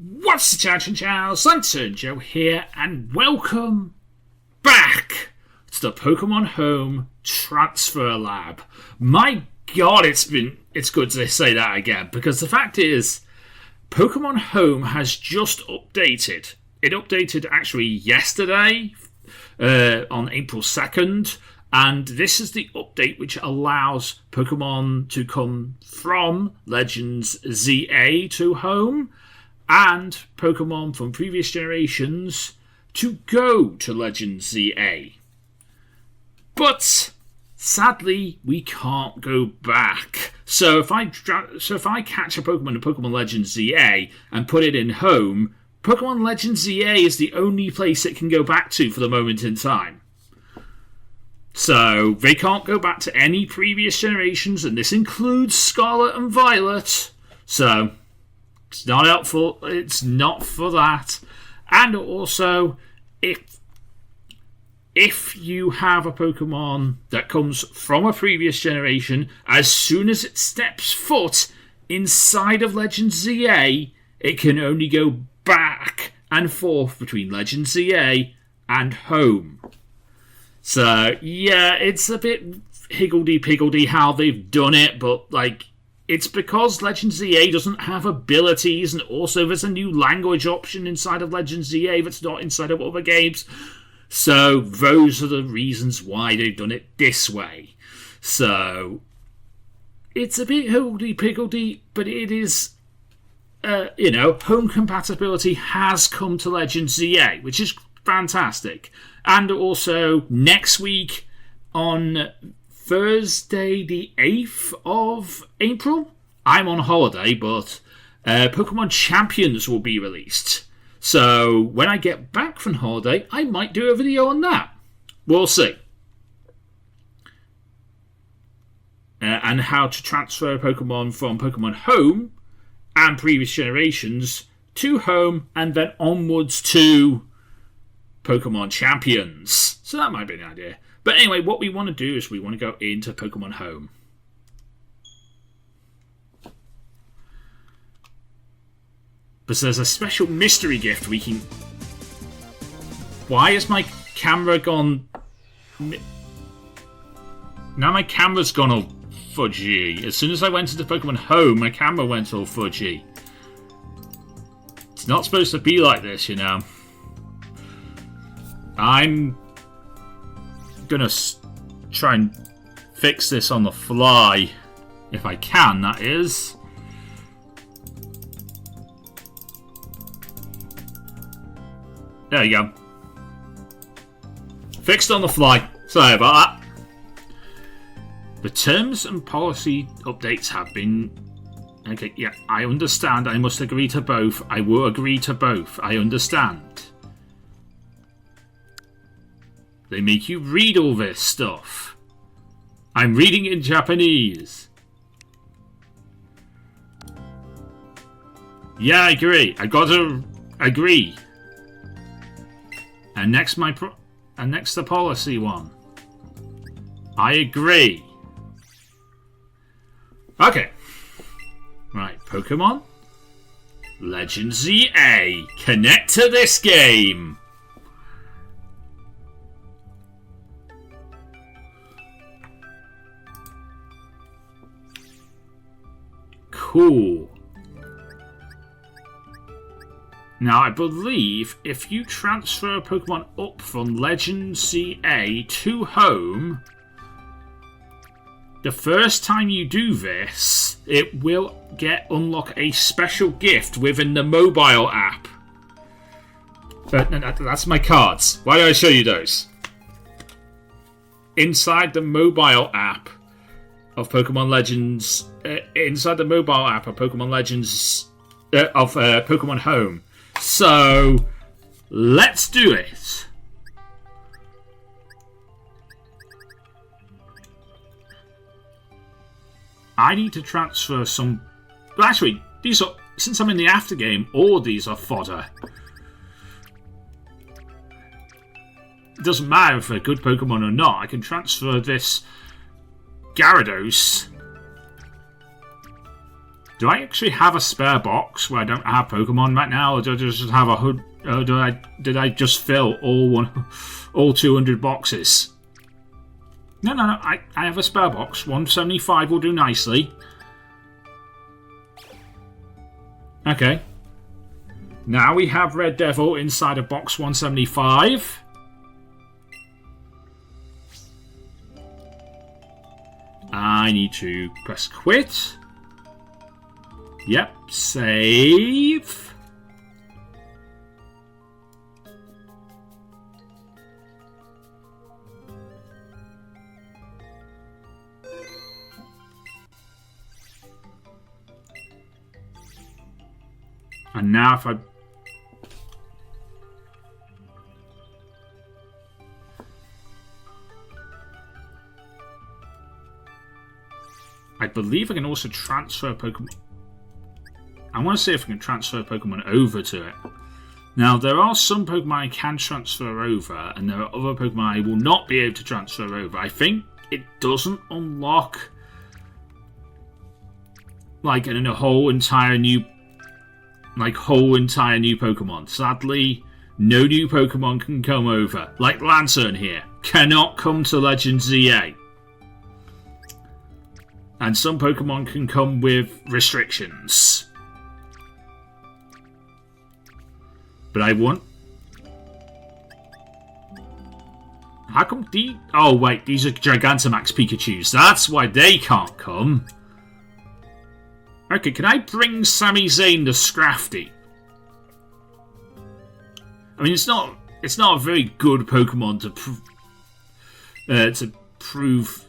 What's the Chinchow? LanturnJoe here, and welcome back to the Pokémon Home Transfer Lab. My God, it's good to say that again, because the fact is, Pokémon Home has just updated. It updated actually yesterday, on April 2nd, and this is the update which allows Pokémon to come from Legends ZA to Home, and Pokemon from previous generations to go to Legends ZA. But sadly, we can't go back. So if I catch a Pokemon in Pokemon Legends ZA and put it in Home, Pokemon Legends ZA is the only place it can go back to for the moment in time. So they can't go back to any previous generations, and this includes Scarlet and Violet. So it's not helpful. It's not for that. And also, if you have a Pokemon that comes from a previous generation, as soon as it steps foot inside of Legends ZA, it can only go back and forth between Legends ZA and Home. So, yeah, it's a bit higgledy-piggledy how they've done it, but, it's because Legends ZA doesn't have abilities, and also there's a new language option inside of Legends ZA that's not inside of other games. So those are the reasons why they've done it this way. So it's a bit higgledy-piggledy, but it is, home compatibility has come to Legends ZA, which is fantastic. And also next week on Thursday the 8th of April, I'm on holiday, but Pokemon Champions will be released. So when I get back from holiday, I might do a video on that. We'll see. And how to transfer Pokemon from Pokemon Home and previous generations to Home and then onwards to Pokemon Champions. So that might be an idea. But anyway, what we want to do is we want to go into Pokemon Home. But there's a special mystery gift we can... Why is my camera gone... Now my camera's gone all fudgy. As soon as I went into Pokemon Home, my camera went all fudgy. It's not supposed to be like this, you know. I'm gonna try and fix this on the fly, if I can, that is. There you go. Fixed on the fly. Sorry about that. The terms and policy updates have been... Okay, yeah, I understand. I must agree to both. I will agree to both. I understand. They make you read all this stuff. I'm reading in Japanese. Yeah, I agree. I gotta agree. And next the policy one. I agree. Okay. Right, Pokemon Legends ZA. Connect to this game. Cool. Now, I believe if you transfer a Pokemon up from Legends CA to Home, the first time you do this, it will unlock a special gift within the mobile app. But no, that's my cards. Why do I show you those? Inside the mobile app of Pokemon Legends, inside the mobile app of Pokemon Legends, of Pokemon Home. So, let's do it. I need to transfer some... Well, actually, these are... Since I'm in the aftergame, all these are fodder. It doesn't matter if they're good Pokemon or not. I can transfer this Gyarados Do I actually have a spare box where I don't have Pokemon right now, or do I just have a hood? Or did I just fill all 200 boxes? No. I have a spare box. 175 will do nicely. Okay. Now we have Red Devil inside of box 175. I need to press quit. Yep, save. And now if I believe I can also transfer Pokemon. I want to see if I can transfer Pokemon over to it. Now, there are some Pokemon I can transfer over, and there are other Pokemon I will not be able to transfer over. I think it doesn't unlock like a whole entire new Pokemon. Sadly, no new Pokemon can come over. Like Lantern here, cannot come to Legends ZA. And some Pokemon can come with restrictions. But I want... How come oh wait, these are Gigantamax Pikachus. That's why they can't come. Okay, can I bring Sami Zayn the Scrafty? I mean, it's not a very good Pokemon to prove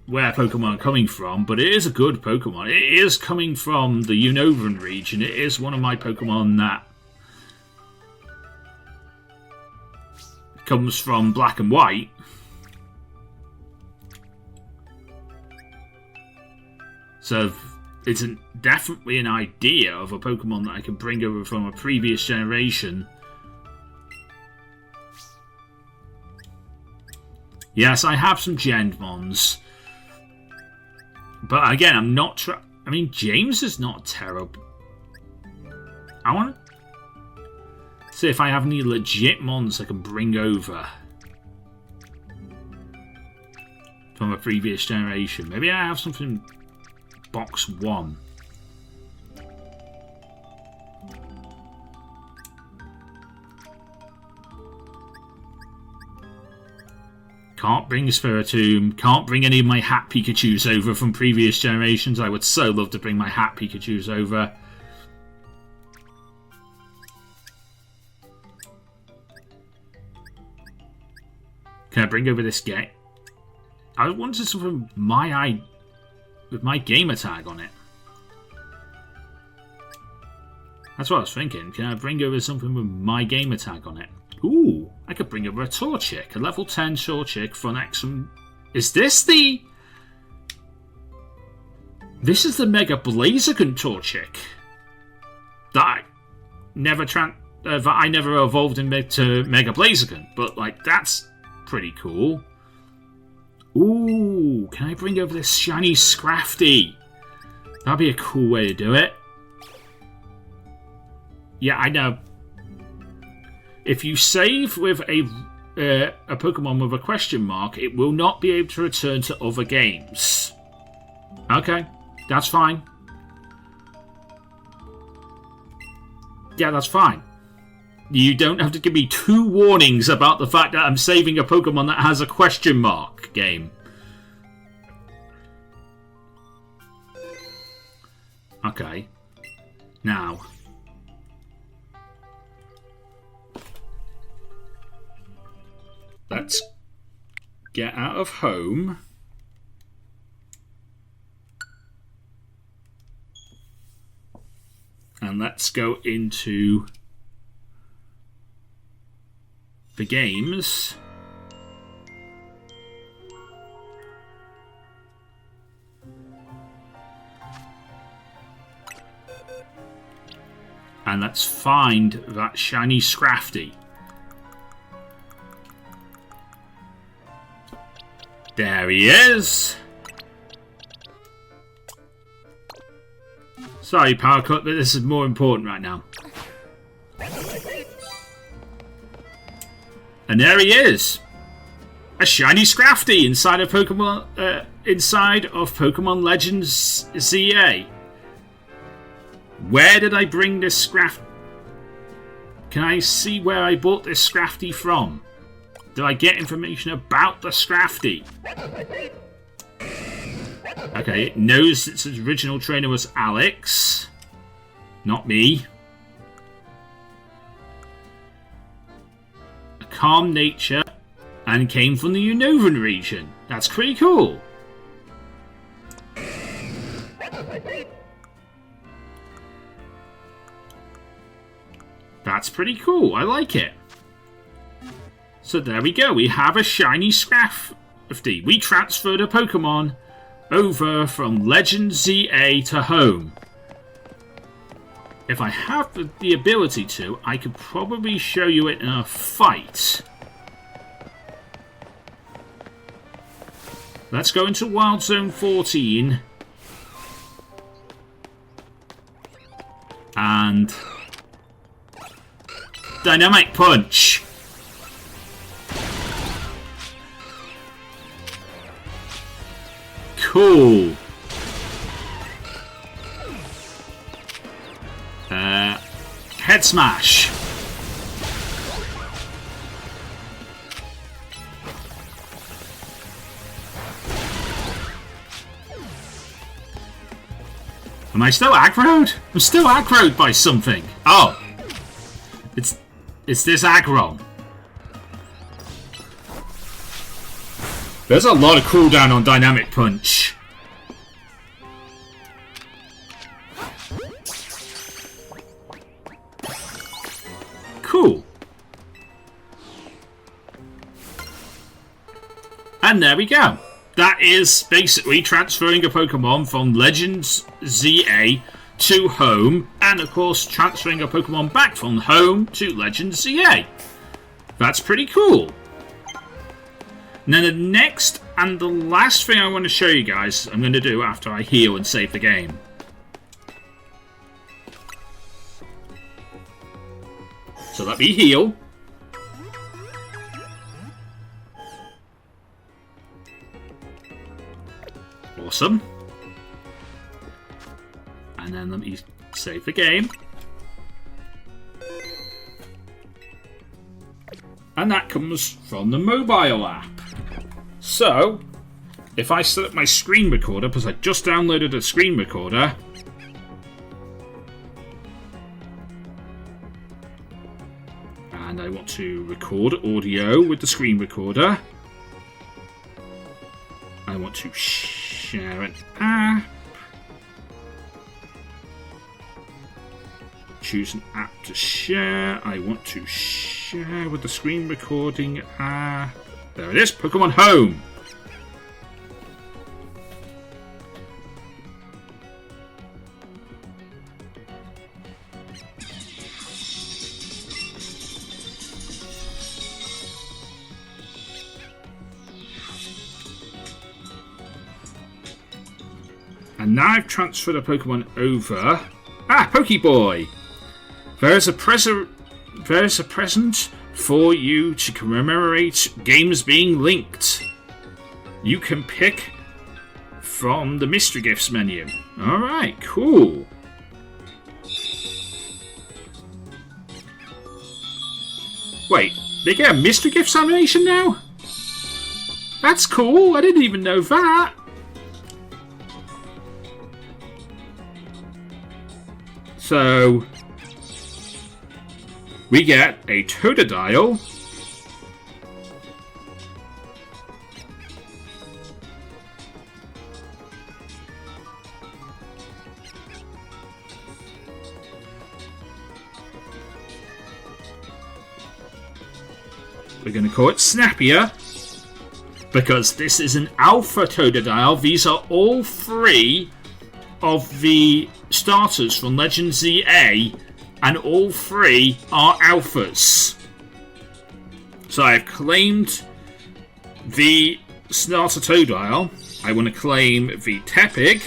where Pokemon are coming from, but it is a good Pokemon. It is coming from the Unova region. It is one of my Pokemon that comes from Black and White. So it's definitely an idea of a Pokemon that I can bring over from a previous generation. Yes, I have some Genmons. But again, I'm not I mean, James is not terrible. I want to see if I have any legit Mons I can bring over from a previous generation. Maybe I have something in box 1. Can't bring Spiritomb. Can't bring any of my Hat Pikachus over from previous generations. I would so love to bring my Hat Pikachus over. Can I bring over this game? I wanted something with my gamer tag on it. That's what I was thinking. Can I bring over something with my gamer tag on it? Ooh, I could bring over a Torchic, a level 10 Torchic for an Exum. Is this the... This is the Mega Blaziken Torchic that I never evolved into Mega Blaziken, but like that's pretty cool. Ooh, can I bring over this shiny Scrafty? That'd be a cool way to do it. Yeah, I know. If you save with a Pokemon with a question mark, it will not be able to return to other games. Okay, that's fine. Yeah, that's fine. You don't have to give me 2 warnings about the fact that I'm saving a Pokemon that has a question mark game. Okay. Now. Let's get out of home. And let's go into the games. And let's find that shiny Scrafty. There he is. Sorry, Power Cut, but this is more important right now. And there he is. A shiny Scrafty inside of Pokemon Legends ZA. Where did I bring this Scrafty? Can I see where I bought this Scrafty from? Did I get information about the Scrafty? Okay, it knows its original trainer was Alex. Not me. A calm nature. And came from the Unovan region. That's pretty cool. That's pretty cool. I like it. So there we go. We have a shiny Scrafty. We transferred a Pokemon over from Legends ZA to Home. If I have the ability to, I could probably show you it in a fight. Let's go into Wild Zone 14. And Dynamic Punch. Cool. Head Smash. Am I still aggroed? I'm still aggroed by something. Oh. It's this aggro. There's a lot of cooldown on Dynamic Punch. Cool. And there we go. That is basically transferring a Pokemon from Legends ZA to Home, and of course transferring a Pokemon back from Home to Legends ZA. That's pretty cool. Now the next and the last thing I want to show you guys, I'm going to do after I heal and save the game. So let me heal. Awesome. And then let me save the game. And that comes from the mobile app. So, if I set up my screen recorder, because I just downloaded a screen recorder, and I want to record audio with the screen recorder, I want to share an app, choose an app to share. I want to share with the screen recording app. There it is, Pokemon Home. And now I've transferred a Pokemon over. Ah, Pokeboy! There is a present for you to commemorate games being linked. You can pick from the mystery gifts menu. Alright, cool. Wait, they get a mystery gifts animation now? That's cool, I didn't even know that. So we get a Totodile, we're going to call it Snappier, because this is an Alpha Totodile. These are all three of the starters from Legends ZA, and all three are alphas. So I've claimed the starter Totodile. I want to claim the Tepig.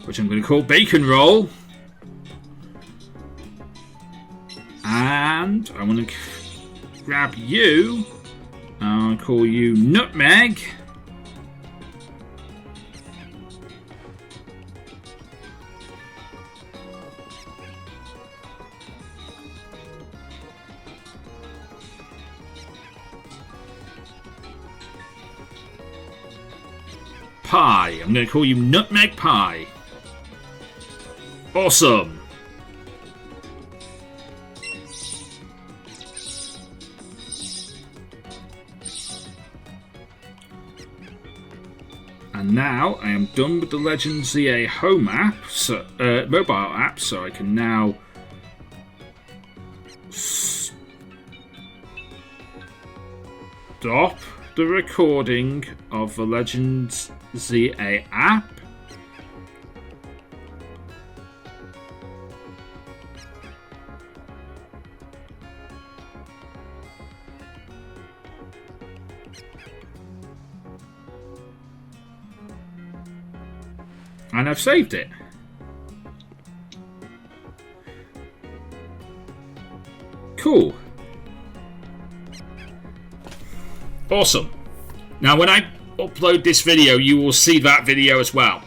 which I'm going to call Bacon Roll. And I want to grab you. I'll call you Nutmeg. Pie. I'm going to call you Nutmeg Pie. Awesome. And now I am done with the Legends ZA home app, mobile app, so I can now stop the recording of the Legends ZA app. And I've saved it. Cool. Awesome. Now when I upload this video, you will see that video as well.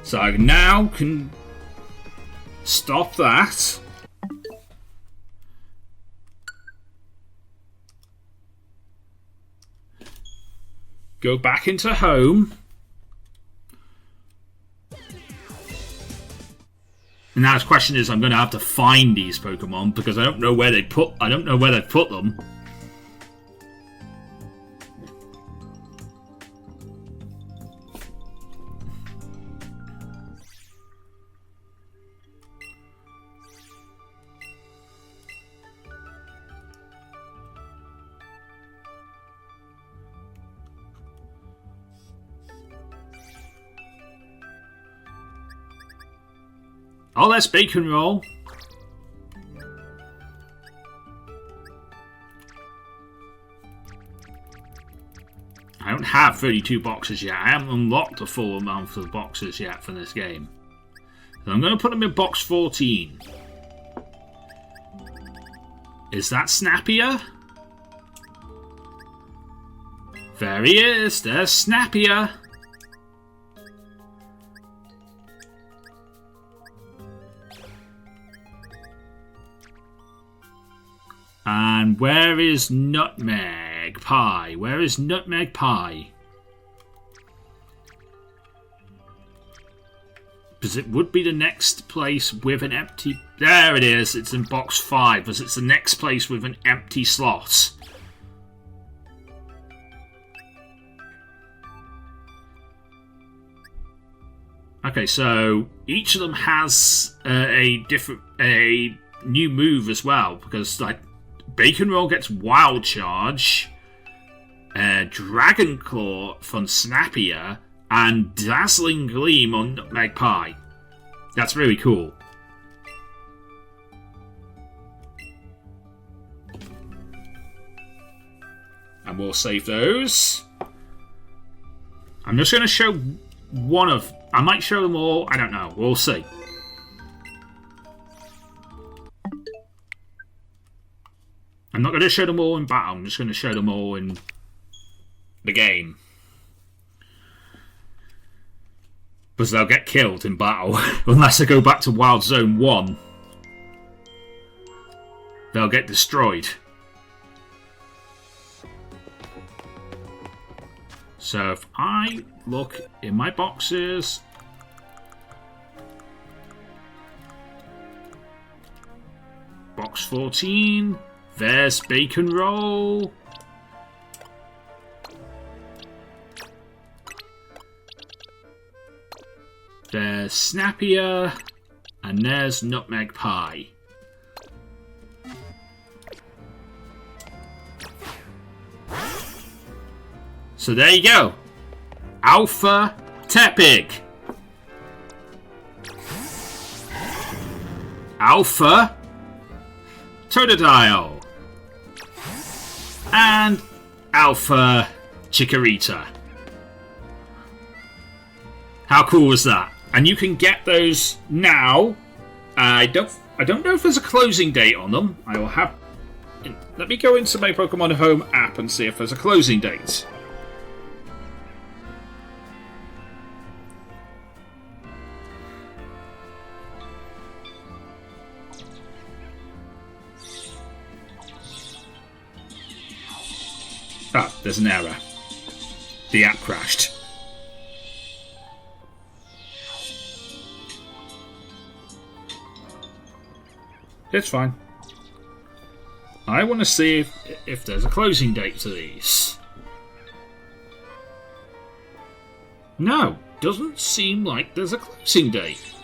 So I now can stop that. Go back into home. And now the question is, I'm going to have to find these Pokemon because I don't know where they put. I don't know where they put them. Oh, that's Bacon Roll. I don't have 32 boxes yet. I haven't unlocked the full amount of boxes yet for this game. So I'm going to put them in box 14. Is that Snappier? There he is. There's Snappier. And where is Nutmeg Pie? Where is Nutmeg Pie? Because it would be the next place with an empty... There it is. It's in box 5. Because it's the next place with an empty slot. Okay, so each of them has a new move as well. Because, like, Bacon Roll gets Wild Charge, Dragon Claw from Snappier, and Dazzling Gleam on Nutmeg Pie. That's really cool. And we'll save those. I'm just going to show one of... I might show them all. I don't know. We'll see. I'm not going to show them all in battle. I'm just going to show them all in the game. Because they'll get killed in battle. Unless I go back to Wild Zone 1. They'll get destroyed. So if I look in my boxes... Box 14... There's Bacon Roll. There's Snappier. And there's Nutmeg Pie. So there you go. Alpha Tepig. Alpha Totodile. And Alpha Chikorita. How cool was that? And you can get those now. I don't know if there's a closing date on them. I will have. Let me go into my Pokemon Home app and see if there's a closing date. Ah, there's an error. The app crashed. It's fine. I want to see if there's a closing date to these. No, doesn't seem like there's a closing date.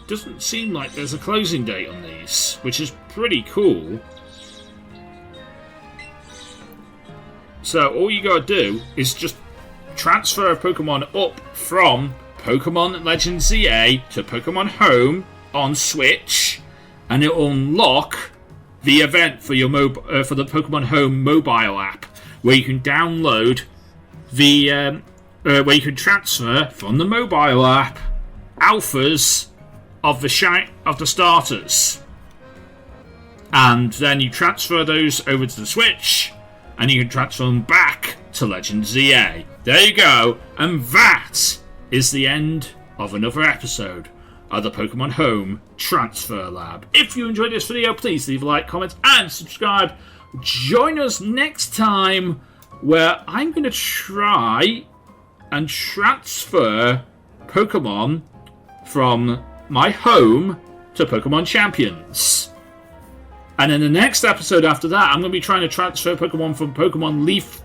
Doesn't seem like there's a closing date on these, which is pretty cool. So all you gotta do is just transfer a Pokemon up from Pokemon Legends ZA to Pokemon Home on Switch, and it'll unlock the event for your for the Pokemon Home mobile app, where you can download the where you can transfer from the mobile app alphas of the starters, and then you transfer those over to the Switch, and you can transfer them back to Legends ZA. There you go, and that is the end of another episode of the Pokemon Home Transfer Lab. If you enjoyed this video, please leave a like, comment, and subscribe. Join us next time, where I'm going to try and transfer Pokemon from my home to Pokemon Champions. And in the next episode after that, I'm going to be trying to transfer Pokemon from Pokemon Leaf,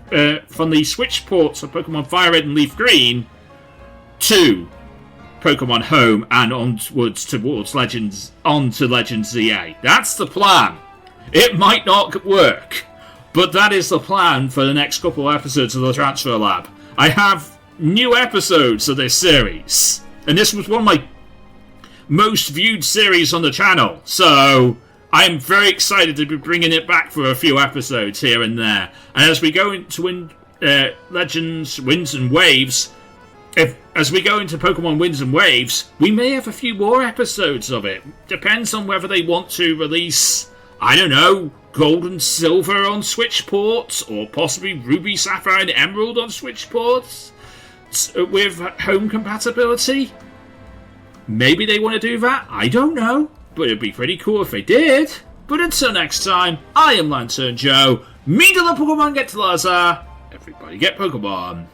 from the Switch ports of Pokemon Fire Red and Leaf Green to Pokemon Home and onwards towards Legends, onto Legends ZA. That's the plan. It might not work, but that is the plan for the next couple of episodes of the Transfer Lab. I have new episodes of this series, and this was one of my most viewed series on the channel, so I'm very excited to be bringing it back for a few episodes here and there. And as we go into Legends Winds and Waves, as we go into Pokemon Winds and Waves, we may have a few more episodes of it. Depends on whether they want to release, I don't know, Gold and Silver on Switch ports, or possibly Ruby, Sapphire, and Emerald on Switch ports with home compatibility. Maybe they want to do that, I don't know, but it'd be pretty cool if they did. But until next time, I am LanturnJoe. Me to the Pokemon get to Lazar. Everybody get Pokemon.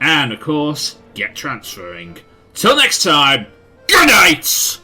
And of course, get transferring. Till next time, good night!